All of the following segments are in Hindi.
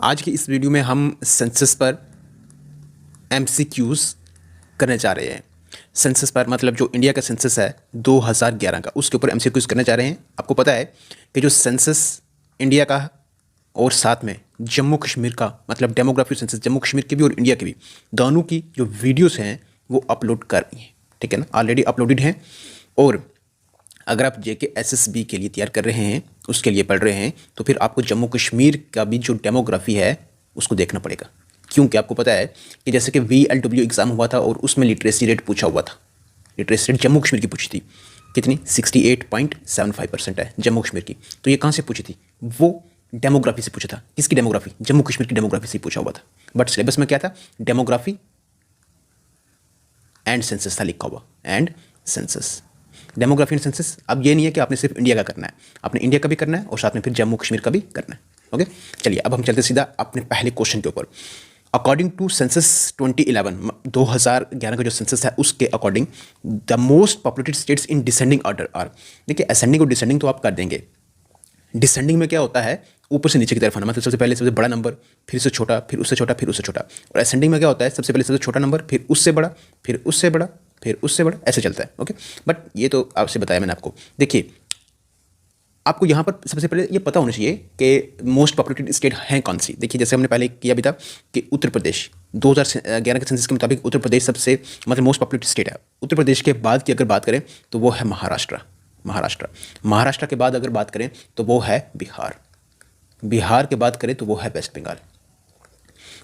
आज की इस वीडियो में हम सेंसस पर एमसीक्यूज़ करने जा रहे हैं। सेंसस पर मतलब जो इंडिया का सेंसस है 2011 का, उसके ऊपर एमसीक्यूज़ करने जा रहे हैं। आपको पता है कि जो सेंसस इंडिया का और साथ में जम्मू कश्मीर का मतलब डेमोग्राफी सेंसस जम्मू कश्मीर की भी और इंडिया की भी, दोनों की जो वीडियोस हैं वो अपलोड कर रही हैं, ठीक है ना, ऑलरेडी अपलोडेड हैं। और अगर आप जेके एसएसबी के लिए तैयार कर रहे हैं, उसके लिए पढ़ रहे हैं, तो फिर आपको जम्मू कश्मीर का भी जो डेमोग्राफी है उसको देखना पड़ेगा। क्योंकि आपको पता है कि जैसे कि VLW एग्ज़ाम हुआ था और उसमें लिटरेसी रेट पूछा हुआ था। लिटरेसी रेट जम्मू कश्मीर की पूछी थी, कितनी 68.75% है जम्मू कश्मीर की। तो ये कहाँ से पूछी थी? वो डेमोग्राफी से पूछा था। किसकी डेमोग्राफी? जम्मू कश्मीर की डेमोग्राफी से पूछा हुआ था। बट सिलेबस में क्या था? डेमोग्राफी एंड सेंसस था लिखा हुआ, and census, demography and census. अब ये नहीं है कि आपने सिर्फ इंडिया का करना है, आपने इंडिया का भी करना है और साथ में फिर जम्मू कश्मीर का भी करना है। ओके, चलिए अब हम चलते सीधा अपने पहले क्वेश्चन के ऊपर। अकॉर्डिंग टू सेंसस 2011 का जो सेंसस है उसके according the most populated states in descending order are. देखिए असेंडिंग और डिसेंडिंग तो आप कर देंगे। डिसेंडिंग में क्या होता है? ऊपर से नीचे की तरफ आना, मतलब सबसे पहले सबसे बड़ा नंबर, फिर उससे छोटा, फिर उससे छोटा, फिर उससे छोटा। और असेंडिंग में क्या होता है? सबसे पहले सबसे छोटा नंबर, फिर उससे बड़ा, फिर उससे बड़ा, फिर उससे बड़ा, ऐसे चलता है। ओके, बट ये तो आपसे बताया मैंने आपको। देखिए आपको यहाँ पर सबसे पहले ये पता होना चाहिए कि मोस्ट पॉपुलेटेड स्टेट हैं कौन सी। देखिए जैसे हमने पहले किया भी था कि उत्तर प्रदेश 2011 के सेंसस के मुताबिक उत्तर प्रदेश सबसे मतलब मोस्ट पॉपुलेटेड स्टेट है। उत्तर प्रदेश के बाद की अगर बात करें तो वो है महाराष्ट्र के बाद अगर बात करें तो वो है बिहार के बाद करें तो वो है वेस्ट बंगाल।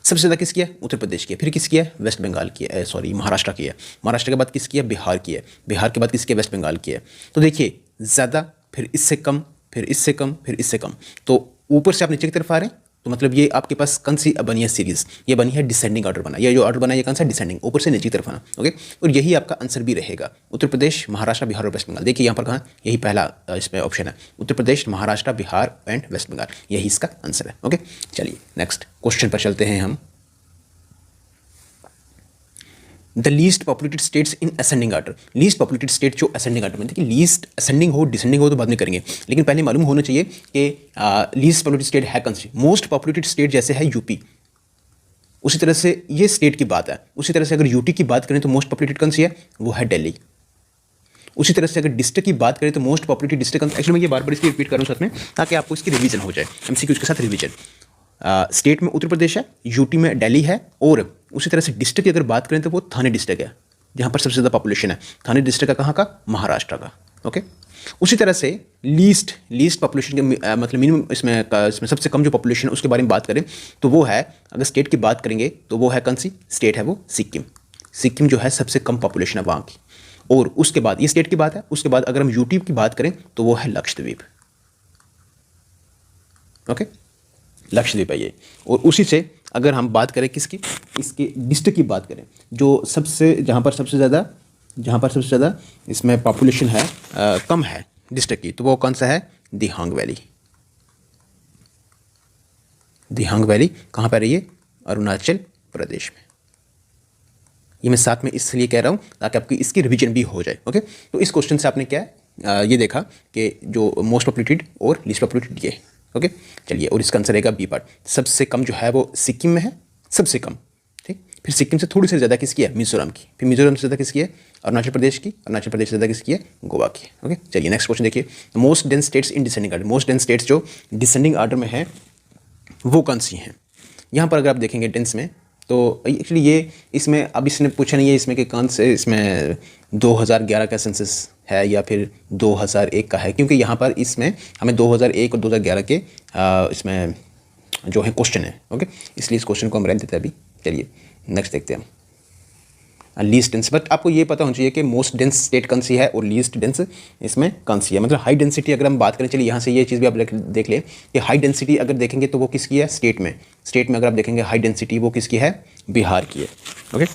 सबसे ज़्यादा किसकी है? उत्तर प्रदेश की है। फिर किसकी है? वेस्ट बंगाल की है, सॉरी महाराष्ट्र की है। महाराष्ट्र के बाद किसकी है? बिहार की है। बिहार के बाद किसकी है? वेस्ट बंगाल की है। तो देखिए ज़्यादा, फिर इससे कम, फिर इससे कम, फिर इससे कम, तो ऊपर से आप नीचे की तरफ आ रहे हैं। तो मतलब ये आपके पास कौन सी बनी है सीरीज़? ये बनी है डिसेंडिंग ऑर्डर बना। ये जो ऑर्डर बना है ये कौन सा? डिसेंडिंग, ऊपर से नीचे की तरफ आना। ओके, और यही आपका आंसर भी रहेगा, उत्तर प्रदेश, महाराष्ट्र, बिहार और वेस्ट बंगाल। देखिए यहाँ पर कहाँ, यही पहला इसमें ऑप्शन है, उत्तर प्रदेश, महाराष्ट्र, बिहार एंड वेस्ट बंगाल, यही इसका आंसर है। ओके, चलिए नेक्स्ट क्वेश्चन पर चलते हैं हम। The least populated states in ascending order. Least populated state जो असेंडिंग ऑर्डर में, देखिए लीस्ट असेंडिंग हो डिसेंडिंग हो तो बाद में करेंगे, लेकिन पहले मालूम होना चाहिए कि लीस्ट पॉपुलेटेड स्टेट है कौन सी। मोस्ट पॉपुलेटेड स्टेट जैसे है यूपी, उसी तरह से ये स्टेट की बात है। उसी तरह से अगर यूटी की बात करें तो मोस्ट पॉपुलेटेड कौन सी है? वो है दिल्ली। उसी तरह से अगर डिस्ट्रिक्ट की बात करें तो मोस्ट पॉपुलेटेड डिस्ट्रिक्ट, एक्चुअली मैं ये बार बार इसलिए रिपीट कर रहा हूँ साथ में ताकि आपको इसकी रिवीजन हो जाए, एमसीक्यूज के साथ रिवीजन। स्टेट में उत्तर प्रदेश है, यूटी में दिल्ली है, और उसी तरह से डिस्ट्रिक्ट की अगर बात करें तो वो थाने डिस्ट्रिक्ट है, जहाँ पर सबसे ज़्यादा पॉपुलेशन है। थाने डिस्ट्रिक्ट का कहाँ का? महाराष्ट्र का। ओके, उसी तरह से लीस्ट पॉपुलेशन के मतलब मिनिमम इसमें सबसे कम जो पॉपुलेशन है उसके बारे में बात करें तो वो है, अगर स्टेट की बात करेंगे तो वो है कौन सी स्टेट है? वो सिक्किम जो है सबसे कम पॉपुलेशन है वहाँ की। और उसके बाद ये स्टेट की बात है, उसके बाद अगर हम यूटी की बात करें तो वो है लक्षद्वीप। ओके, लक्षद्वीप है ये। और उसी से अगर हम बात करें किसकी, इसके डिस्ट्रिक्ट की बात करें, जो सबसे जहाँ पर सबसे ज़्यादा इसमें पॉपुलेशन है कम है डिस्ट्रिक्ट की, तो वो कौन सा है? दिहांग वैली कहाँ पर है ये? अरुणाचल प्रदेश में। ये मैं साथ में इसलिए कह रहा हूँ ताकि आपकी इसकी रिवीजन भी हो जाए। ओके, तो इस क्वेश्चन से आपने क्या है ये देखा कि जो मोस्ट पॉपुलेटेड और लीस्ट पॉपुलेटेड ये। ओके, चलिए, और इसका आंसर रहेगा बी पार्ट। सबसे कम जो है वो सिक्किम में है, सबसे कम, ठीक। फिर सिक्किम से थोड़ी सी ज़्यादा किसकी है? मिजोरम की। फिर मिजोरम से ज़्यादा किसकी है? अरुणाचल प्रदेश की। अरुणाचल प्रदेश से ज़्यादा किसकी है? गोवा की। ओके, चलिए नेक्स्ट क्वेश्चन देखिए। Most dense states in descending order. Most dense states जो डिसेंडिंग ऑर्डर में है वो कौन सी हैं? यहाँ पर अगर आप देखेंगे डेंस में तो एक्चुअली ये इसमें अब इसने पूछा नहीं है इसमें कि कौन से इसमें 2011 का सेंसस है या फिर 2001 का है, क्योंकि यहाँ पर इसमें हमें 2001 और 2011 के इसमें जो है क्वेश्चन है। ओके, इसलिए इस क्वेश्चन को हम रहने देते हैं अभी। चलिए नेक्स्ट देखते हैं हम। लीस्ट डेंस, बट आपको ये पता होना चाहिए कि मोस्ट डेंस स्टेट कौन सी है और लीस्ट डेंस इसमें कौन सी है। मतलब हाई डेंसिटी अगर हम बात करें, चलिए यहाँ से ये चीज़ भी आप देख लें कि हाई डेंसिटी अगर देखेंगे तो वो किसकी है? स्टेट में अगर आप देखेंगे हाई डेंसिटी वो किसकी है? बिहार की है। ओके,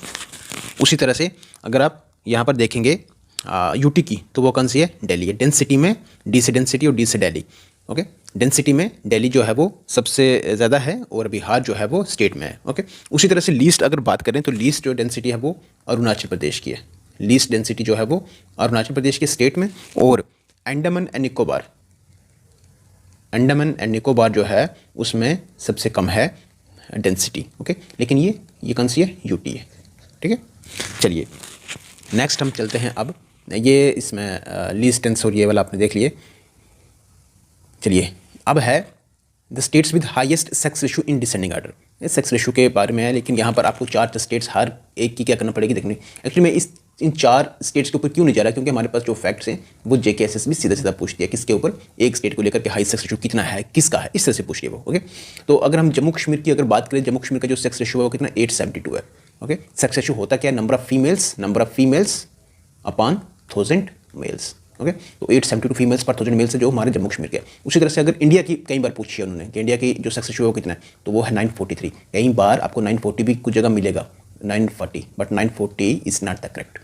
उसी तरह से अगर आप यहाँ पर देखेंगे यूटी की तो वो कौन सी है? दिल्ली है। डेंसिटी में डी से डेंसिटी और डी से दिल्ली। ओके, डेंसिटी में दिल्ली जो है वो सबसे ज़्यादा है और बिहार जो है वो स्टेट में है। ओके, उसी तरह से लीस्ट अगर बात करें तो लीस्ट जो डेंसिटी है वो अरुणाचल प्रदेश की है। लीस्ट डेंसिटी जो है वो अरुणाचल प्रदेश के स्टेट में। और अंडमान एंड निकोबार जो है उसमें सबसे कम है डेंसिटी, ओके। लेकिन ये कौन सी है, यूटी है, ठीक है। चलिए नेक्स्ट हम चलते हैं। अब ये इसमें लीस्ट टेंस और ये वाला आपने देख लिए। चलिए अब है the states with highest sex ratio in descending order. इस सेक्स रेशो के बारे में है, लेकिन यहाँ पर आपको 4 स्टेट्स हर एक की क्या करना पड़ेगी देखनी। एक्चुअली मैं इन 4 स्टेट्स के ऊपर क्यों नहीं जा रहा, क्योंकि हमारे पास जो फैक्ट्स हैं वो JKSS भी सीधा सीधा पूछती है किसके ऊपर, एक स्टेट को लेकर के हाई सेक्स रेशो कितना है, किसका है, इस तरह से पूछ रही है वो, ओके। तो अगर हम जम्मू कश्मीर की अगर बात करें, जम्मू कश्मीर का जो सेक्स रेशो है वो कितना 872 है, ओके। सेक्स रेशो होता क्या है, number of females upon 1000 males, okay. तो 872 फीमेल्स पर 1000 मेल्स है जो हमारे जम्मू कश्मीर के। उसी तरह से अगर इंडिया की कई बार पूछी है उन्होंने कि इंडिया की जो सेक्स रेशो है वो कितना है, तो वो है 943। कई बार आपको 940 भी कुछ जगह मिलेगा, 940, but 940 is not the correct,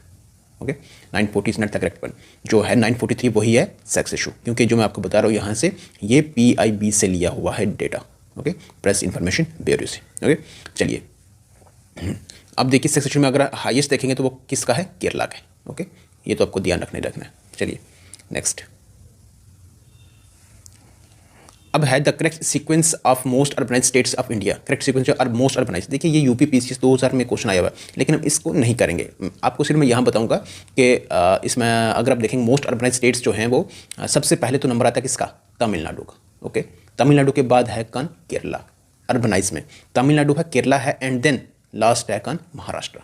okay. 940 is not the correct one, जो है 943 वही है सेक्स रेशो, क्योंकि जो मैं आपको बता रहा हूँ यहाँ से ये PIB से लिया हुआ है data, okay, press information bureau से, ओके। चलिए अब देखिए सेक्स रेशो में अगर हाईएस्ट देखेंगे तो वो किसका है, केरला का है, ओके। ये तो आपको ध्यान रखना है। चलिए नेक्स्ट, अब है the correct sequence of most urbanise states of India. Correct sequence और मोस्ट अर्बनाइज, देखिए ये UP PCS 2000 में क्वेश्चन आया हुआ है, लेकिन हम इसको नहीं करेंगे। आपको सिर्फ मैं यहाँ बताऊंगा कि इसमें अगर आप देखेंगे मोस्ट अर्बनाइज स्टेट्स जो हैं वो सबसे पहले तो नंबर आता है किसका, तमिलनाडु का, ओके। तमिलनाडु के बाद है कौन, केरला। अर्बनाइज में तमिलनाडु है, केरला है, एंड देन लास्ट है कौन, महाराष्ट्र।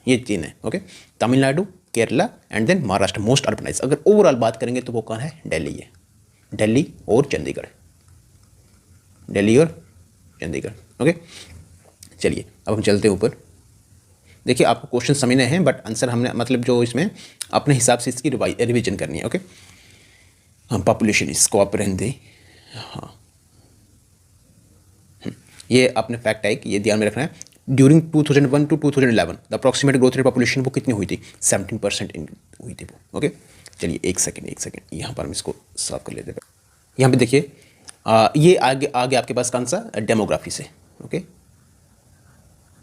ये 3 है, okay. Tamil Nadu, Kerala and then Maharashtra most urbanise. अगर ओवरऑल बात करेंगे तो वो कौन है, दिल्ली है, दिल्ली और चंडीगढ़, ओके। चलिए अब हम चलते हैं ऊपर। देखिए आपको क्वेश्चन समझने हैं, बट आंसर हमने मतलब जो इसमें अपने हिसाब से इसकी रिवीजन करनी है, ओके। हाँ, पॉपुलेशन इसको आप रहने दें। हाँ, ये अपने फैक्ट है कि ये ध्यान में रखना है। During 2001 to 2011 the approximate growth rate population वो कितनी हुई थी, 17% हुई थी वो, ओके। चलिए एक सेकेंड यहाँ पर हम इसको साफ कर लेते हैं। यहाँ पे देखिए ये आगे आपके पास कौन सा, डेमोग्राफी से, ओके,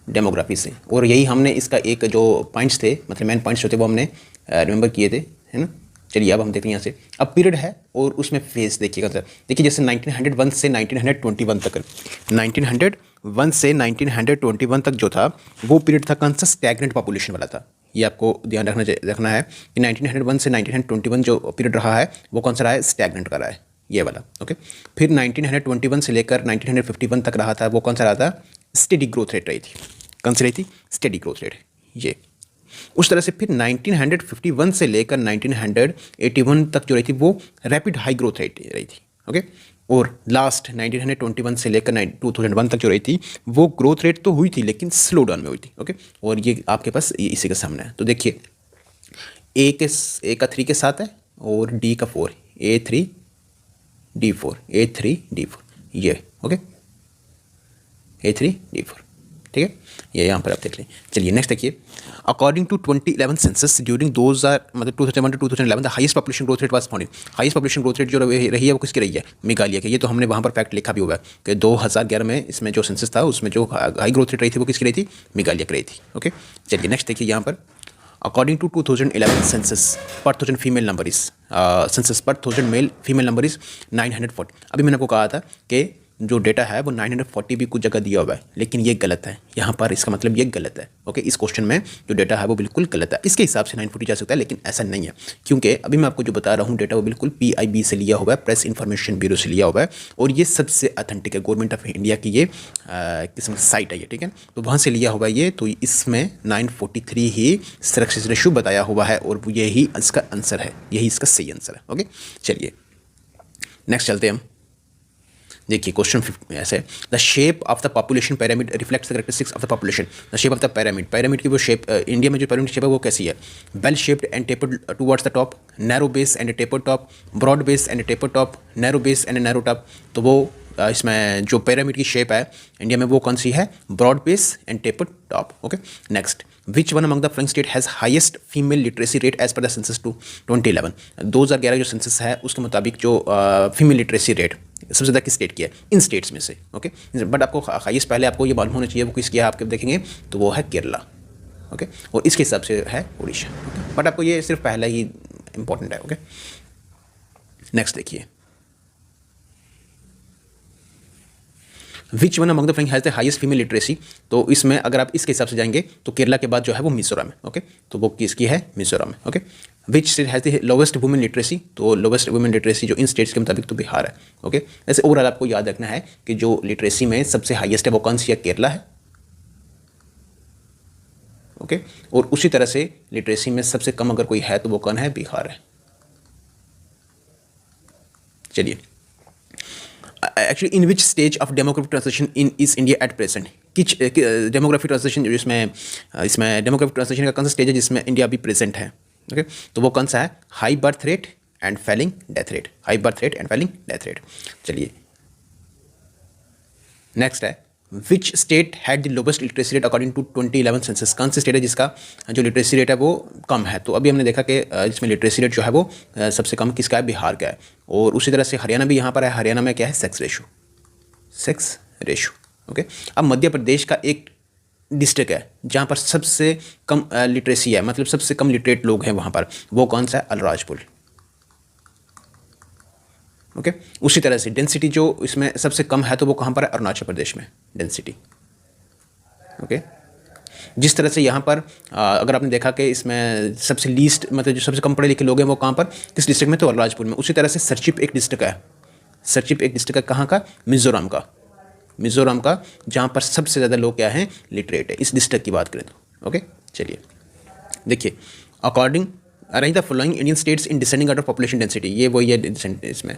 डेमोग्राफी से। और यही हमने इसका एक जो पॉइंट्स थे, मतलब मेन पॉइंट्स जो थे वो हमने रिमेंबर किए थे, है ना। चलिए अब हम देखते हैं यहाँ से। अब पीरियड है और उसमें फेज देखिएगा सर। देखिए जैसे 1901 से 1921 तक, 1901 से 1921 तक जो था वो पीरियड था कौन सा, स्टैग्नेंट पॉपुलेशन वाला था। ये आपको ध्यान रखना है कि 1901 से 1921 जो पीरियड रहा है वो कौन सा रहा है, स्टैग्नेंट का रहा है, ये वाला, ओके। फिर 1921 से लेकर 1951 तक रहा था वो कौन सा रहा था, स्टेडी ग्रोथ रेट रही थी। कौन सी रही थी, स्टेडी ग्रोथ रेट, ये। उस तरह से फिर 1951 से लेकर 1981 तक जो रही थी वो रैपिड हाई ग्रोथ रेट रही थी, ओके। और लास्ट 1921 से लेकर 2001 तक जो रही थी वो ग्रोथ रेट तो हुई थी लेकिन स्लो डाउन में हुई थी, ओके। और ये आपके पास इसी के सामने है। तो देखिए ए का 3 के साथ है और डी का 4, A3 D4, ये, ओके, A3 D4, ठीक है। ये यहाँ पर आप देख लें। चलिए नेक्स्ट देखिए। According to 2011 census during 2001 to 2011 the highest population growth rate was found. Highest population growth rate जो रही है वो किसकी रही है, मेघालय की। ये तो हमने वहाँ पर फैक्ट लिखा भी हुआ है कि 2011 में इसमें जो सेंसस था उसमें जो हाई ग्रोथ रेट रही थी वो किसकी रही थी, मेघालय की रही थी, ओके। चलिए नेक्स्ट देखिए यहाँ पर। अकॉर्डिंग टू 2011 सेंसस पर 1000 फीमेल नंबर इज, सेंसस पर 1000 मेल फीमेल नंबर इज 940। अभी मैंने आपको कहा था कि जो डेटा है वो 940 भी कुछ जगह दिया हुआ है, लेकिन ये गलत है यहाँ पर, इसका मतलब ये गलत है, ओके। इस क्वेश्चन में जो डेटा है वो बिल्कुल गलत है। इसके हिसाब से 940 जा सकता है, लेकिन ऐसा नहीं है, क्योंकि अभी मैं आपको जो बता रहा हूँ डेटा वो बिल्कुल PIB से लिया हुआ है, प्रेस इंफॉर्मेशन ब्यूरो से लिया हुआ है, और ये सबसे अथेंटिक है। गवर्नमेंट ऑफ इंडिया की ये किस्म की साइट है ये, ठीक है। तो वहाँ से लिया हुआ है ये, तो इसमें 943 ही सक्सेस रेशियो बताया हुआ है और यही इसका आंसर है, यही इसका सही आंसर है, ओके। चलिए नेक्स्ट चलते हैं हम। देखिए क्वेश्चन ऐसे, the shape of the population pyramid reflects the characteristics of the population. The shape of the pyramid की वो शेप इंडिया में जो पैरामिड शेप है वो कैसी है, bell shaped and tapered towards the top, narrow base and tapered top, broad base and tapered top, narrow base and narrow top. तो वो इसमें जो पैरामिड की शेप है इंडिया में वो कौन सी है, broad base and tapered top, okay. Next, which one among the following state has highest female literacy rate as per the census 2011। 2011 जो सेंसस है उसके मुताबिक जो फीमेल लिटरेसी रेट सबसे ज़्यादा किस स्टेट की है, इन स्टेट्स में से, ओके। बट आपको हाईएस्ट पहले आपको ये मालूम होना चाहिए वो किसकी है, आपके देखेंगे तो वो है केरला, ओके। और इसके हिसाब से है उड़ीसा, बट आपको ये सिर्फ पहला ही इंपॉर्टेंट है, ओके। नेक्स्ट देखिए, विच one among the following has the highest female literacy, तो इसमें अगर आप इसके हिसाब से जाएंगे तो केरला के बाद जो है वो मिजोरम है। ओके, तो वो किसकी है? मिजोरम है। Okay, which state has the lowest women literacy, तो लोवेस्ट वुमेन लिटरेसी जो इन स्टेट्स के मुताबिक तो बिहार है। ओके, ऐसे ओवरऑल आपको याद रखना है कि जो लिटरेसी में सबसे हाईएस्ट है वो कौन सी है? केरला है। ओके, और उसी तरह से लिटरेसी में सबसे कम अगर कोई है तो वो कौन है? बिहार है। चलिए, actually in which stage of demographic transition in is India at present, किच डेमोग्राफिक ट्रांजिशन जिसमें इसमें डेमोग्राफिक ट्रांजिशन का कौन सा स्टेज है जिसमें इंडिया अभी प्रेजेंट है? ओके, तो वो कौन सा है? High birth rate and falling death rate, high birth rate and falling death rate. चलिए, नेक्स्ट है which state had the lowest literacy rate according to 2011 census, कौन सी स्टेट है जिसका जो लिटरेसी रेट है वो कम है? तो अभी हमने देखा कि इसमें लिटरेसी रेट जो है वो सबसे कम किसका है? बिहार का है। और उसी तरह से हरियाणा भी यहाँ पर है। हरियाणा में क्या है? Sex ratio. ओके, अब मध्य प्रदेश का एक डिस्ट्रिक्ट है जहाँ पर सबसे कम लिटरेसी है, मतलब सबसे कम लिटरेट लोग हैं वहाँ पर, वो कौन सा है? अलीराजपुर। ओके, उसी तरह से डेंसिटी जो इसमें सबसे कम है तो वो कहाँ पर है? अरुणाचल प्रदेश में डेंसिटी। ओके, जिस तरह से यहाँ पर अगर आपने देखा कि इसमें सबसे लीस्ट मतलब जो सबसे कम पढ़े लिखे लोग हैं वो कहाँ पर? किस डिस्ट्रिक्ट में? तो अलीराजपुर में। उसी तरह से सरचिप एक डिस्ट्रिक्ट है। सरचिप एक डिस्ट्रिक्ट है कहाँ का? मिजोरम का। मिजोरम का, जहाँ पर सबसे ज़्यादा लोग क्या हैं? लिटरेट है, इस डिस्ट्रिक्ट की बात करें तो। ओके, चलिए देखिए, according arrange the following Indian states in descending order of population density, ये वही है इसमें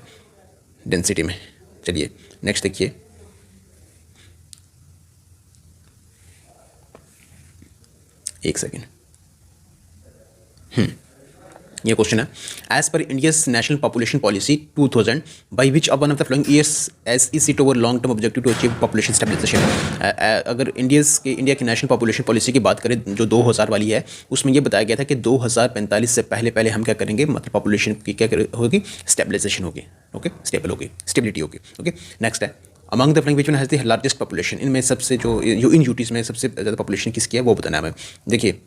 डेंसिटी में। चलिए नेक्स्ट देखिए, एक सेकेंड, ये क्वेश्चन है, as per India's national population policy 2000 by which of one of the following years as is it over long term objective to achieve population stabilisation. अगर इंडिया की नेशनल पॉपुलेशन पॉलिसी की बात करें जो 2000 वाली है, उसमें ये बताया गया था कि 2045 से पहले हम क्या करेंगे? मतलब पॉपुलेशन की क्या होगी? स्टेबलाइजेशन होगी। ओके, स्टेबल होगी, स्टेबिलिटी होगी। ओके, नेक्स्ट है among the following which one has the largest population, इनमें सबसे जो इन यूटीज़ में सबसे ज़्यादा पॉपुलेशन किसकी है वो बताना है हमें। देखिए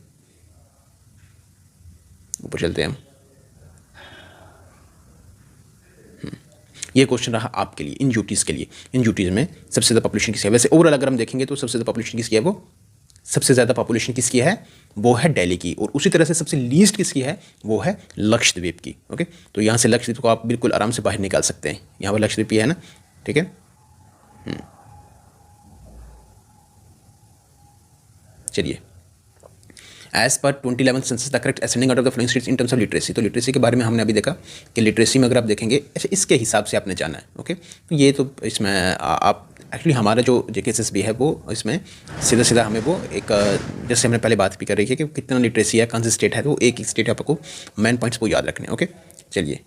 ऊपर चलते हैं हम, ये क्वेश्चन रहा आपके लिए इन यूटीज़ के लिए। इन यूटीज़ में सबसे ज़्यादा पॉपुलेशन किसकी है? वैसे ओवरऑल अगर हम देखेंगे तो सबसे ज़्यादा पॉपुलेशन किसकी है? वो सबसे ज़्यादा पॉपुलेशन किसकी है? वो है दिल्ली की। और उसी तरह से सबसे लीस्ट किसकी है? वो है लक्षद्वीप की। ओके, तो यहाँ से लक्षद्वीप को आप बिल्कुल आराम से बाहर निकाल सकते हैं। यहाँ पर लक्षद्वीप है ना, ठीक है। चलिए, as per 2011 census the correct ascending order of the following states in terms of literacy, तो लिटरेसी के बारे में हमने अभी देखा कि लिटरेसी में अगर आप देखेंगे अच्छा इसके हिसाब से आपने जाना है। ओके, तो ये तो इसमें आप एक्चुअली हमारा जो JKSSB है वो इसमें सीधा हमें वो एक जैसे हमने पहले बात भी कर रही है कि कितना लिटरेसी है, कौन सी स्टेट है, तो एक स्टेट आपको मेन पॉइंट्स वो याद रखने हैं। ओके, चलिए,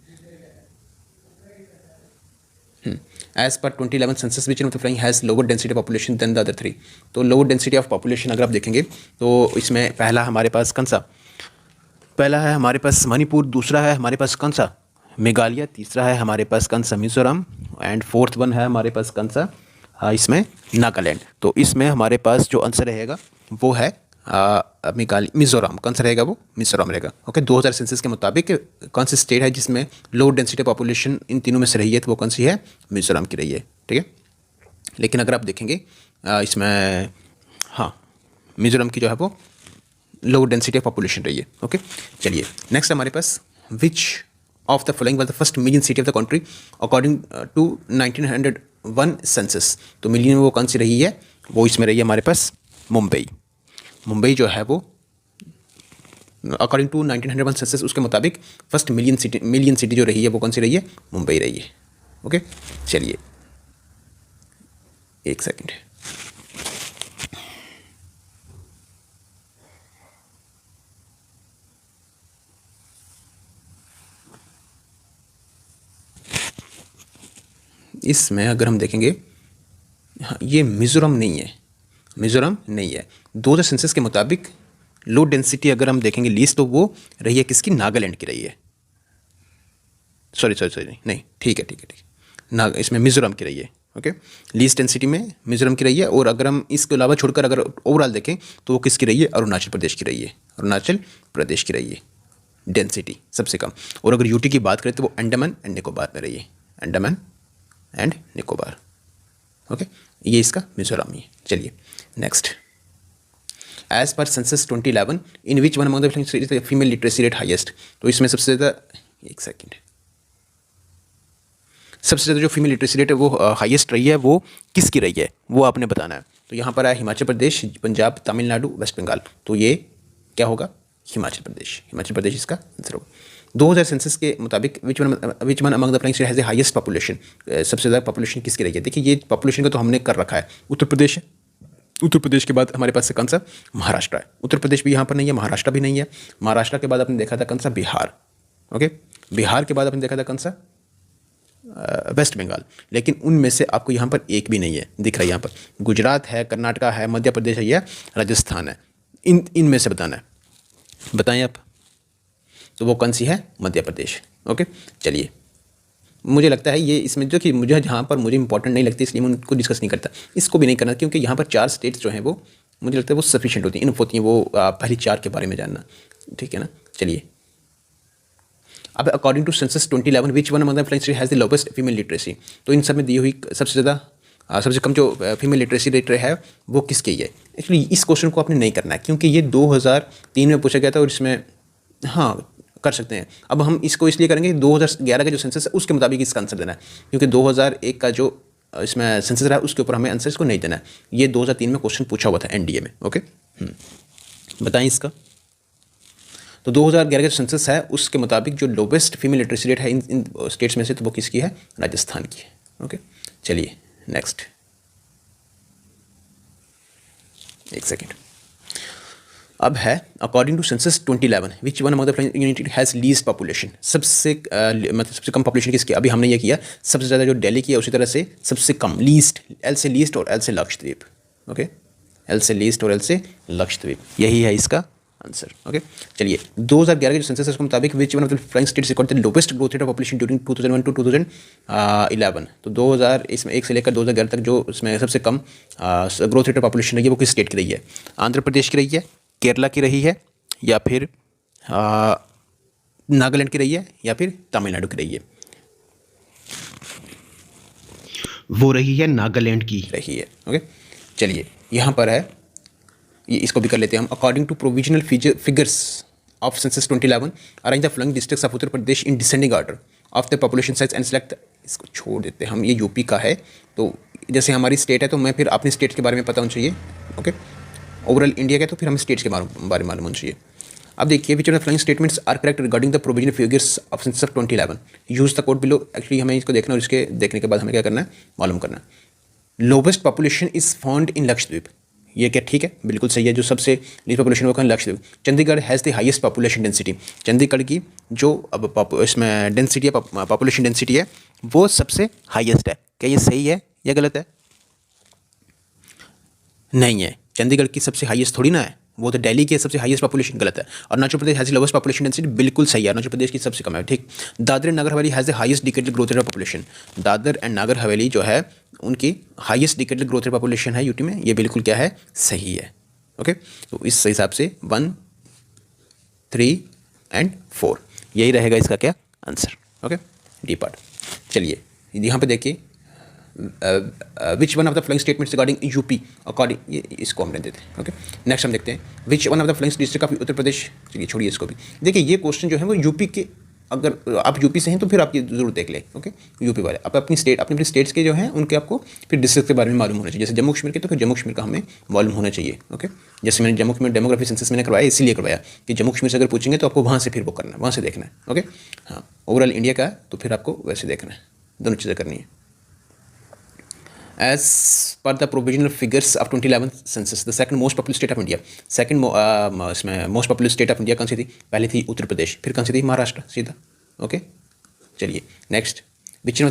as per 2011 census which in of the following has lower density population than the other three, तो लोअर डेंसिटी ऑफ पॉपुलेशन अगर आप देखेंगे तो इसमें पहला हमारे पास कौन सा? पहला है हमारे पास मणिपुर, दूसरा है हमारे पास कौन सा? मेघालय, तीसरा है हमारे पास कौन सा? मिजोरम, एंड फोर्थ वन है हमारे पास कौन सा? इसमें नागालैंड। तो इसमें हमारे पास जो आंसर रहेगा वो है मिजोरम। कौन सा रहेगा? वो मिजोरम रहेगा। ओके, 2000 सेंसस के मुताबिक कौन सी स्टेट है जिसमें लो डेंसिटी पॉपुलेशन इन तीनों में से रही है, तो वो कौन सी है? मिजोरम की रही है। ठीक है, लेकिन अगर आप देखेंगे इसमें हाँ मिजोरम की जो है वो लो डेंसिटी ऑफ पॉपुलेशन रही है। ओके, चलिए नेक्स्ट हमारे पास which of the following was the first million city of the country according to 1901 census, तो मिलियन वो कौन सी रही है? वो इसमें रही है हमारे पास मुंबई। मुंबई जो है वो अकॉर्डिंग टू 1901 सेंसस उसके मुताबिक फर्स्ट मिलियन सिटी जो रही है वो कौन सी रही है? मुंबई रही है। ओके, चलिए एक सेकंड, इसमें अगर हम देखेंगे हाँ ये मिज़ोरम नहीं है, मिज़ोरम नहीं है। 2000 सेंसस के मुताबिक लो डेंसिटी अगर हम देखेंगे लीस्ट तो वो रही है किसकी? नागालैंड की रही है। सॉरी नहीं, ठीक है इसमें मिज़ोरम की रही है। ओके, लीस्ट डेंसिटी में मिज़ोरम की रही है। और अगर हम इसके अलावा छोड़कर अगर ओवरऑल देखें तो वो किसकी रही है? अरुणाचल प्रदेश की रही है। अरुणाचल प्रदेश की रही है डेंसिटी सबसे कम। और अगर यूटी की बात करें तो वो अंडमान एंड निकोबार में रही है। अंडमान एंड निकोबार। ओके, ये इसका मिजोरम ही है। चलिए next, as per census 2011 in which one among the female literacy rate highest. तो इसमें सबसे ज़्यादा, एक सेकेंड, सबसे ज़्यादा जो फीमेल लिटरेसी रेट है वो हाईएस्ट रही है, वो किसकी रही है वो आपने बताना है। तो यहाँ पर है हिमाचल प्रदेश, पंजाब, तमिलनाडु, वेस्ट बंगाल। तो ये क्या होगा, हिमाचल प्रदेश। हिमाचल प्रदेश इसका आंसर होगा। 2000 सेंसस के मुताबिक which one among the following state has the highest population, सबसे ज़्यादा पॉपुलेशन किसकी रही है। देखिए ये पॉपुलेशन का तो हमने कर रखा है, उत्तर प्रदेश है। उत्तर प्रदेश के बाद हमारे पास से कौन सा, महाराष्ट्र है। उत्तर प्रदेश भी यहाँ पर नहीं है, महाराष्ट्र भी नहीं है। महाराष्ट्र के बाद आपने देखा था कौन सा, बिहार। ओके, बिहार के बाद आपने देखा था कौन सा, वेस्ट बंगाल। लेकिन उनमें से आपको यहाँ पर एक भी नहीं है दिख रहा है। यहाँ पर गुजरात है, कर्नाटका है, मध्य प्रदेश है या राजस्थान है। इनमें से बताना है, बताएं आप। तो वो कौन सी है, मध्य प्रदेश। ओके चलिए, मुझे लगता है ये इसमें जो कि मुझे जहाँ पर मुझे इंपॉर्टेंट नहीं लगती, इसलिए मैं उनको डिस्कस नहीं करता। इसको भी नहीं करना, क्योंकि यहाँ पर 4 स्टेट्स जो हैं वो मुझे लगता है वो सफिशिएंट होती हैं, इनफ होती हैं वो पहली 4 के बारे में जानना, ठीक है ना। चलिए, अब according to census 2011 which one among the following state has the lowest female literacy. तो इन सब में दी हुई सबसे ज़्यादा सबसे कम जो फीमेल लिटरेसी रेट है वो किसकी है। एक्चुअली इस क्वेश्चन को आपने नहीं करना है, क्योंकि ये 2003 में पूछा गया था और इसमें हाँ कर सकते हैं। अब हम इसको इसलिए करेंगे 2011 का जो सेंसस है उसके मुताबिक इसका आंसर देना है, क्योंकि 2001 का जो इसमें सेंसस रहा है उसके ऊपर हमें आंसर इसको नहीं देना है। ये 2003 में क्वेश्चन पूछा हुआ था एनडीए में। ओके बताएं इसका। तो 2011 का जो सेंसस है उसके मुताबिक जो लोवेस्ट फीमेल लिटरेसी रेट है इन स्टेट्स में से, तो वो किसकी है, राजस्थान की है। ओके चलिए नेक्स्ट, एक सेकेंड। अब है according to census 2011 which one among the following unit has least population. सबसे मतलब सबसे कम पॉपुलेशन किसकी, अभी हमने ये किया सबसे ज़्यादा जो दिल्ली की है, उसी तरह से सबसे कम लीस्ट, एल से लीस्ट और एल से लक्षद्वीप। ओके एल से लीस्ट और एल से लक्षद्वीप, यही है इसका आंसर। ओके चलिए, 2011 के जो सेंसस के मुताबिक which one of the following states record the lowest growth rate of population during 2001 to 2011। तो 2000 इसमें 1 से लेकर 2011 तक जो इसमें सबसे कम ग्रोथ रेट ऑफ पॉपुलेशन रही है वो किस स्टेट की रही है। आंध्र प्रदेश की रही है, केरला की रही है, या फिर नागालैंड की रही है, या फिर तमिलनाडु की रही है। वो रही है नागालैंड की रही है। ओके चलिए, यहाँ पर है ये, इसको भी कर लेते हैं हम। According to provisional figures of census 2011 arrange the following districts of Uttar Pradesh in descending order of the population size and select. इसको छोड़ देते हैं हम, ये यूपी का है, तो जैसे हमारी स्टेट है तो मैं फिर अपनी स्टेट के बारे में पता होना चाहिए। ओके ओवरऑल इंडिया के तो फिर हमें स्टेट्स के बारे में मालूम होना चाहिए। अब देखिए, which of the following statements are correct regarding the provisional figures of census of 2011, use the code below. Actually हमें इसको देखना और इसके देखने के बाद हमें क्या करना है, मालूम करना है। Lowest population is found in Lakshadweep, ये क्या ठीक है, बिल्कुल सही है। जो सबसे लीस्ट पॉपुलेशन वो कहाँ, Lakshadweep. Chandigarh has the highest population density, Chandigarh की जो अब इसमें डेंसिटी है, पॉपुलेशन डेंसिटी है, वो सबसे हाईएस्ट है। क्या ये सही है या गलत है? नहीं है, चंडीगढ़ की सबसे हाईएस्ट थोड़ी ना है, वो तो दिल्ली की सबसे हाईएस्ट पॉपुलेशन, गलत है। Arunachal Pradesh has lowest population density, बिल्कुल सही है, अरुणाचल प्रदेश की सबसे कम है, ठीक। Dadar and Nagar Haveli has the highest decadal growth rate of population, Dadra and Nagar Haveli जो है उनकी highest decadal growth rate population है यूटी में, ये बिल्कुल क्या है, सही है। ओके तो इस हिसाब से 1, 3 एंड 4 यही रहेगा इसका क्या आंसर। Okay D part. चलिए यहाँ पे देखिए, विच one of the following statements regarding UP according, ये इसको हम रहने देते हैं। ओके नेक्स्ट हम देखते हैं, which one of the following district of Uttar Pradesh. चलिए छोड़िए इसको भी, देखिए ये क्वेश्चन जो है वो यूपी के, अगर आप यूपी से हैं तो फिर आप ये जरूर देख लें। ओके यूपी वाले आप अपनी स्टेट्स के जो हैं उनके आपको फिर डिस्ट्रिक्ट के बारे में मालूम होना चाहिए। जैसे जम्मू कश्मीर के, तो फिर जम्मू कश्मीर का हमें मालूम होना चाहिए। ओके जैसे मैंने जम्मू कश्मीर डेमोग्राफी सेंसस मैंने करवाया, इसीलिए करवाया कि जम्मू कश्मीर से अगर पूछेंगे तो आपको वहाँ से फिर वो करना है, वहाँ से देखना है। ओके हाँ, ओवरऑल इंडिया का तो फिर आपको वैसे देखना है, दोनों चीज़ें करनी है। As per the provisional figures of 2011 census, the second most populous state of India, इसमें most populous state of India कौन सी थी? पहले थी उत्तर प्रदेश, फिर कौन सी थी? महाराष्ट्र, सीधा। ओके चलिए next, which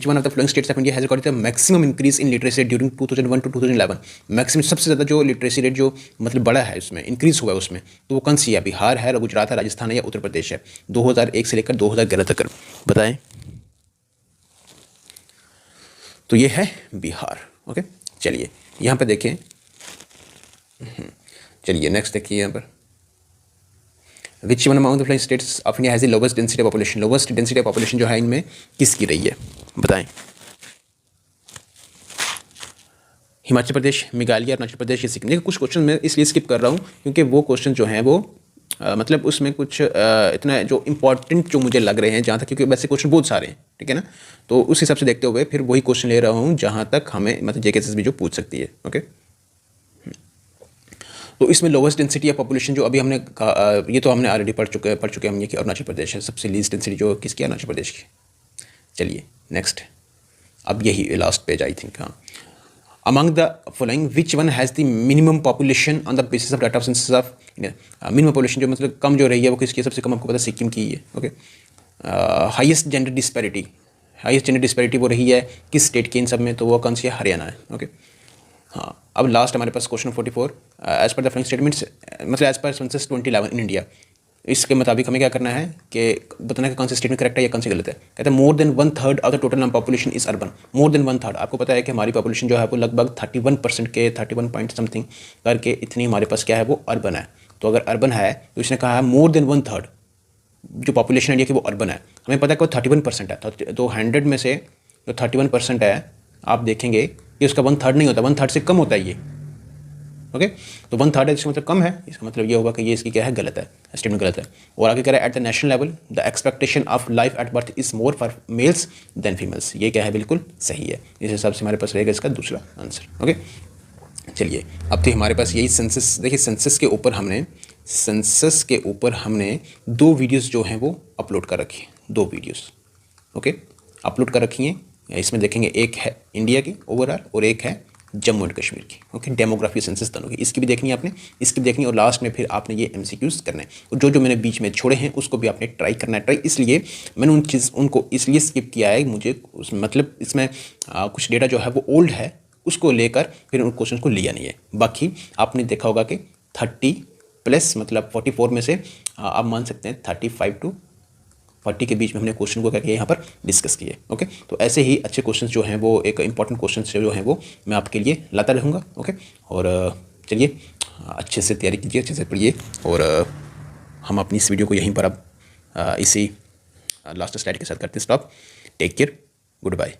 one of the following states of India has recorded the maximum increase in literacy rate during 2001 to 2011? Maximum सबसे ज़्यादा जो लिटरेसी रेट जो मतलब बड़ा है उसमें इंक्रीज हुआ है उसमें, तो वो कौन सी है? बिहार है, गुजरात है, राजस्थान है या उत्तर प्रदेश है? 2001 से लेकर 2011 तक बताएं। तो ये है बिहार। ओके चलिए यहाँ पर देखें, चलिए नेक्स्ट देखिए यहाँ पर, विच one among the following states of India has the lowest density population, lowest density population जो है इनमें किसकी रही है बताएं। हिमाचल प्रदेश, मेघालय, अरुणाचल प्रदेश, ये सिक्किम। देखिए कुछ क्वेश्चन मैं इसलिए स्किप कर रहा हूँ क्योंकि वो क्वेश्चन जो हैं वो मतलब उसमें कुछ इतना जो इंपॉर्टेंट जो मुझे लग रहे हैं जहाँ तक, क्योंकि वैसे क्वेश्चन बहुत सारे हैं, ठीक है ना। तो उस हिसाब से देखते हुए फिर वही क्वेश्चन ले रहा हूँ जहाँ तक हमें मतलब JKSSB जो पूछ सकती है। ओके, तो इसमें लोवेस्ट डेंसिटी ऑफ पॉपुलेशन जो अभी हमने ये तो हमने ऑलरेडी पढ़ चुके हम ये कि अरुणाचल प्रदेश है। सबसे लीस्ट डेंसिटी जो किसकी, अरुणाचल प्रदेश की। चलिए नेक्स्ट, अब यही लास्ट पेज आई थिंक। हाँ, among the following which one has the minimum population on the basis of data of census of India? minimum population जो मतलब कम जो रही है वो किसकी है? सबसे कम आपको पता है सिक्किम की ही है। ओके, हाईएस्ट जेंडर डिस्पैरिटी वो रही है किस स्टेट की इन सब में? तो वो कौन सी है? हरियाणा है। ओके, हाँ, अब लास्ट हमारे पास question 44, as per the following statements, मतलब as per census 2011 in India, इसके मुताबिक हमें क्या करना है कि बताना कि कौन सा स्टेटमेंट करेक्ट है या कौन सी गलत है। कहते हैं more than 1/3 of the total population is urban. More than 1/3, आपको पता है कि हमारी पॉपुलेशन जो है वो लगभग 31% के 31 पॉइंट समथिंग करके इतनी हमारे पास क्या है वो अर्बन है। तो अगर अर्बन है तो इसने कहा है मोर देन 1/3 जो पॉपुलेशन इंडिया की वो अर्बन है। हमें पता है कि वो 31% है, तो 100 में से जो 31% है आप देखेंगे कि उसका 1/3 नहीं होता, 1/3 से कम होता है ये। ओके, तो 1/3 है इसका मतलब कम है, इसका मतलब ये होगा कि ये इसकी क्या है, गलत है, स्टेटमेंट गलत है। और आगे कह रहा है at the national level the expectation of life at birth is more for males than females. ये क्या है, बिल्कुल सही है। इस हिसाब से हमारे पास रहेगा इसका दूसरा आंसर। ओके, चलिए अब तो हमारे पास यही सेंसस, देखिए सेंसस के ऊपर हमने 2 वीडियोस जो हैं वो अपलोड कर रखी हैं, 2 वीडियोस ओके अपलोड कर रखी हैं। इसमें देखेंगे एक है इंडिया की ओवरऑल और एक है जम्मू एंड कश्मीर की। ओके, डेमोग्राफी सेंसस दोनों की, इसकी भी देखनी है आपने, इसकी भी देखनी है, और लास्ट में फिर आपने ये MCQs करना है। और जो मैंने बीच में छोड़े हैं उसको भी आपने ट्राई करना है। इसलिए मैंने उनको इसलिए स्किप किया है, मुझे मतलब इसमें कुछ डेटा जो है वो ओल्ड है, उसको लेकर फिर उन क्वेश्चन को लिया नहीं है। बाकी आपने देखा होगा कि 30+ मतलब 44 में से आप मान सकते हैं 35 to 40 के बीच में हमने क्वेश्चन को क्या किया यहाँ पर डिस्कस किए। ओके, तो ऐसे ही अच्छे क्वेश्चन जो हैं वो एक इंपॉर्टेंट क्वेश्चन जो हैं वो मैं आपके लिए लाता रहूँगा। ओके, और चलिए अच्छे से तैयारी कीजिए, अच्छे से पढ़िए, और हम अपनी इस वीडियो को यहीं पर अब इसी लास्ट स्लाइड के साथ करते हैं stop. Take care, good bye.